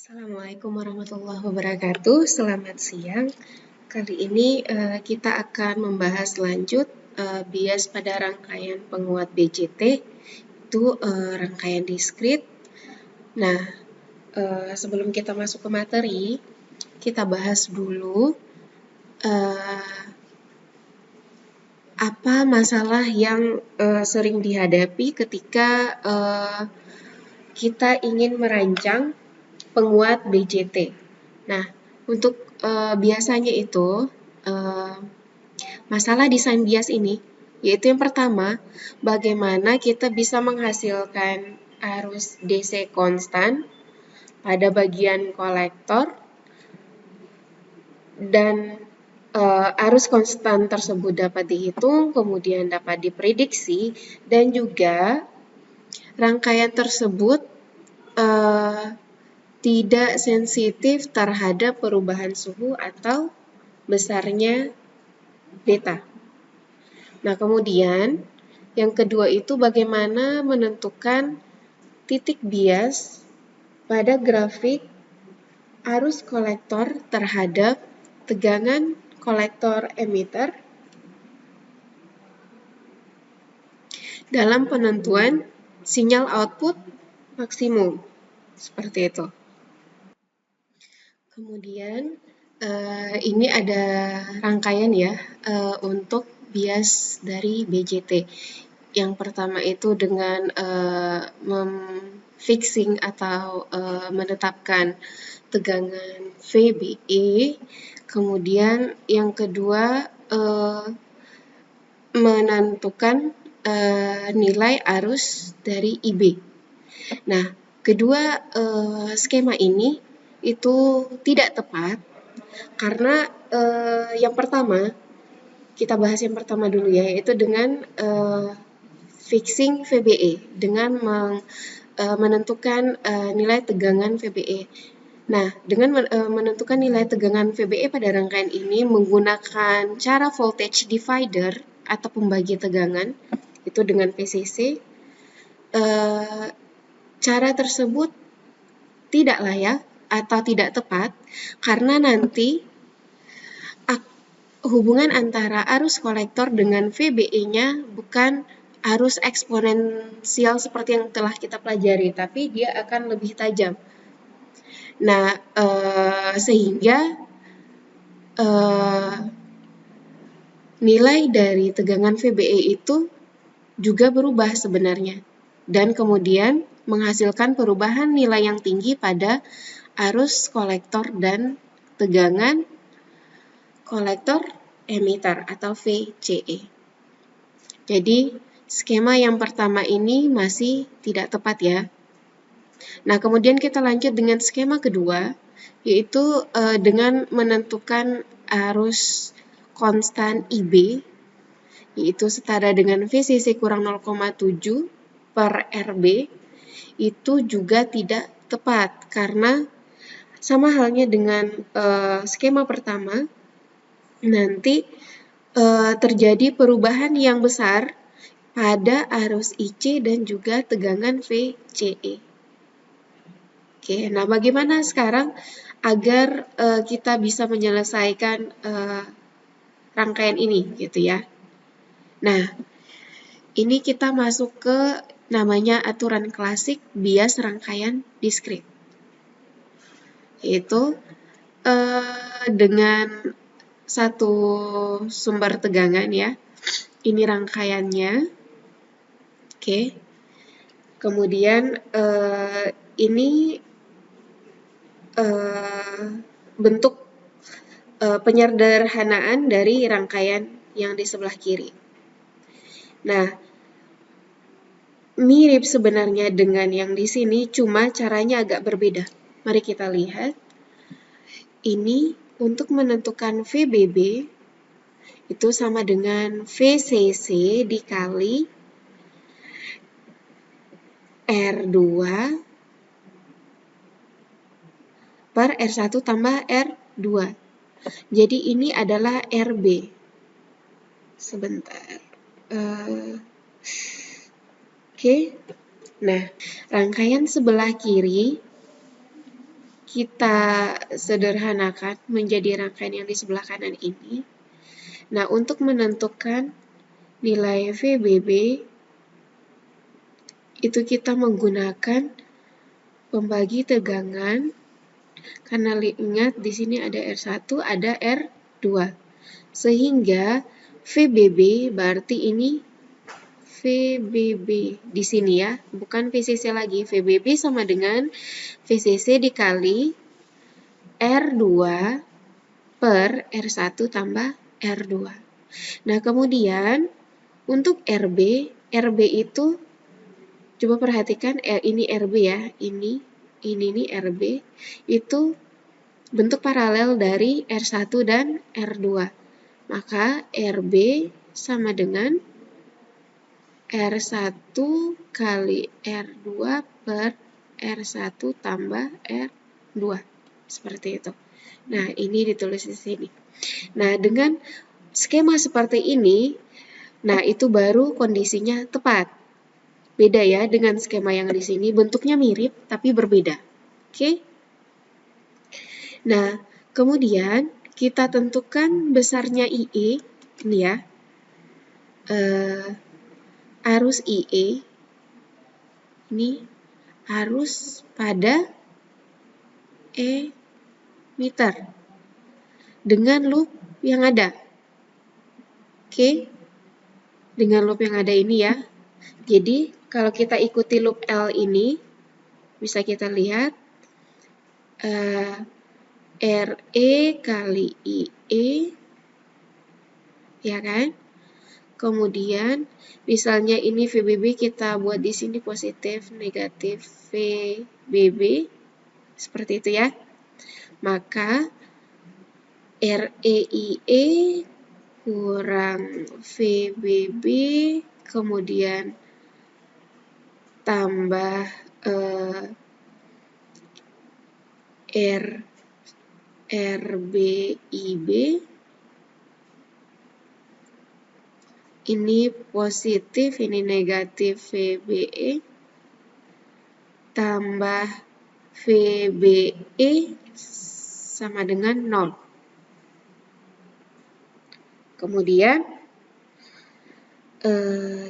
Assalamualaikum warahmatullahi wabarakatuh. Selamat siang. Kali ini kita akan membahas lanjut bias pada rangkaian penguat BJT, itu rangkaian diskrit. Nah, sebelum kita masuk ke materi, kita bahas dulu apa masalah yang sering dihadapi ketika kita ingin merancang penguat BJT. Nah, untuk biasanya itu masalah desain bias ini, yaitu yang pertama, bagaimana kita bisa menghasilkan arus DC konstan pada bagian kolektor dan arus konstan tersebut dapat dihitung, kemudian dapat diprediksi, dan juga rangkaian tersebut tidak sensitif terhadap perubahan suhu atau besarnya beta. Nah, kemudian yang kedua itu bagaimana menentukan titik bias pada grafik arus kolektor terhadap tegangan kolektor emitter dalam penentuan sinyal output maksimum. Seperti itu. Kemudian ini ada rangkaian ya untuk bias dari BJT. Yang pertama itu dengan fixing atau menetapkan tegangan VBE. Kemudian yang kedua menentukan nilai arus dari IB. Nah, kedua skema ini itu tidak tepat karena yang pertama, kita bahas yang pertama dulu ya, yaitu dengan fixing VBE, dengan menentukan nilai tegangan VBE. Nah, dengan menentukan nilai tegangan VBE pada rangkaian ini menggunakan cara voltage divider atau pembagi tegangan, itu dengan PCC, cara tersebut tidak layak atau tidak tepat karena nanti hubungan antara arus kolektor dengan VBE-nya bukan arus eksponensial seperti yang telah kita pelajari, tapi dia akan lebih tajam. Nah, sehingga nilai dari tegangan VBE itu juga berubah sebenarnya. Dan kemudian menghasilkan perubahan nilai yang tinggi pada arus kolektor dan tegangan kolektor emitter atau VCE. Jadi, skema yang pertama ini masih tidak tepat ya. Nah, kemudian kita lanjut dengan skema kedua, yaitu dengan menentukan arus konstan IB, yaitu setara dengan VCC kurang 0,7 per RB, itu juga tidak tepat karena sama halnya dengan skema pertama, nanti terjadi perubahan yang besar pada arus IC dan juga tegangan VCE. Oke, nah bagaimana sekarang agar kita bisa menyelesaikan rangkaian ini gitu ya. Nah, ini kita masuk ke namanya aturan klasik bias rangkaian diskrit. Yaitu dengan satu sumber tegangan ya. Ini rangkaiannya. Oke. Kemudian ini bentuk penyederhanaan dari rangkaian yang di sebelah kiri. Nah, mirip sebenarnya dengan yang di sini, cuma caranya agak berbeda. Mari kita lihat. Ini untuk menentukan VBB itu sama dengan VCC dikali R2 per R1 tambah R2. Jadi ini adalah RB. Sebentar. Oke. Nah, rangkaian sebelah kiri kita sederhanakan menjadi rangkaian yang di sebelah kanan ini. Nah, untuk menentukan nilai VBB, itu kita menggunakan pembagi tegangan, karena ingat di sini ada R1, ada R2. Sehingga VBB berarti ini VBB di sini ya, bukan VCC lagi. VBB sama dengan VCC dikali R2 per R1 tambah R2. Nah, kemudian untuk RB itu coba perhatikan, ini RB ya, ini nih RB, itu bentuk paralel dari R1 dan R2. Maka RB sama dengan R1 kali R2 per R1 tambah R2. Seperti itu. Nah, ini ditulis di sini. Nah, dengan skema seperti ini, nah itu baru kondisinya tepat. Beda ya dengan skema yang di sini, bentuknya mirip tapi berbeda. Oke? Nah, kemudian kita tentukan besarnya IE, ini ya. Arus IE ini arus pada emitter dengan loop yang ada. Oke, dengan loop yang ada ini ya. Jadi kalau kita ikuti loop L ini, bisa kita lihat RE kali IE, ya kan? Kemudian misalnya ini VBB kita buat di sini positif, negatif VBB, seperti itu ya. Maka REIE kurang VBB, kemudian tambah RBIB, ini positif, ini negatif VBE, tambah VBE sama dengan 0. Kemudian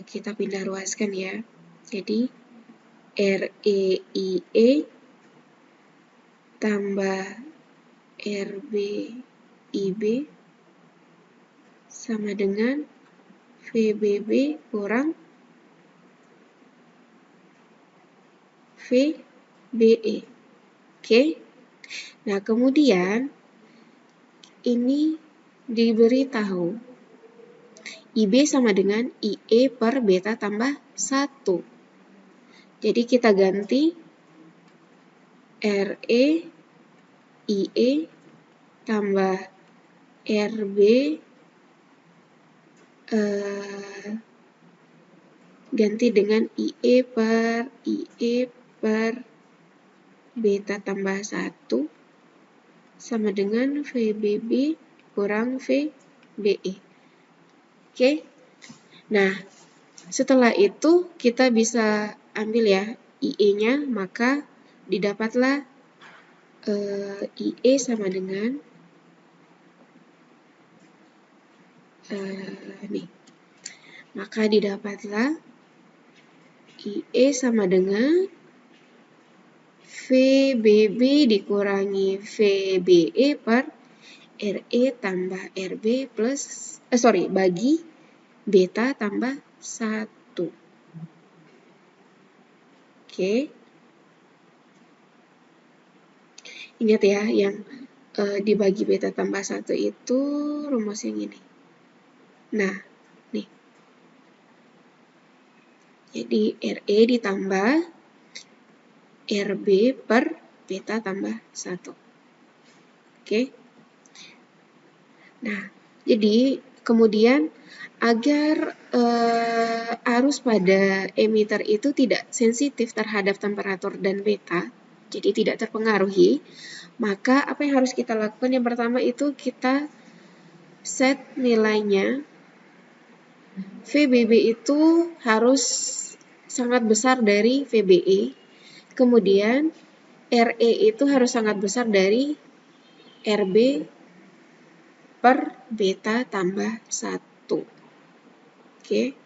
kita pindah ruaskan ya. Jadi REIE tambah RBIB sama dengan VBB kurang VBE. Oke. Nah, kemudian ini diberitahu IB sama dengan IE per beta tambah 1. Jadi kita ganti RE IE tambah RB ganti dengan IE per beta tambah 1 sama dengan VBB kurang VBE. Oke. Nah, setelah itu kita bisa ambil ya IE-nya, maka didapatlah IE sama dengan maka didapatlah IE sama dengan VBB dikurangi VBE per RE tambah RB plus bagi beta tambah 1. Oke. Ingat ya, yang dibagi beta tambah 1 itu rumus yang ini. Nah, nih. Jadi RE ditambah RB per beta tambah 1. Oke. Nah, jadi kemudian agar arus pada emitter itu tidak sensitif terhadap temperatur dan beta, jadi tidak terpengaruhi, maka apa yang harus kita lakukan? Yang pertama itu kita set nilainya. VBB itu harus sangat besar dari VBE. Kemudian RE itu harus sangat besar dari RB per beta tambah 1. Oke.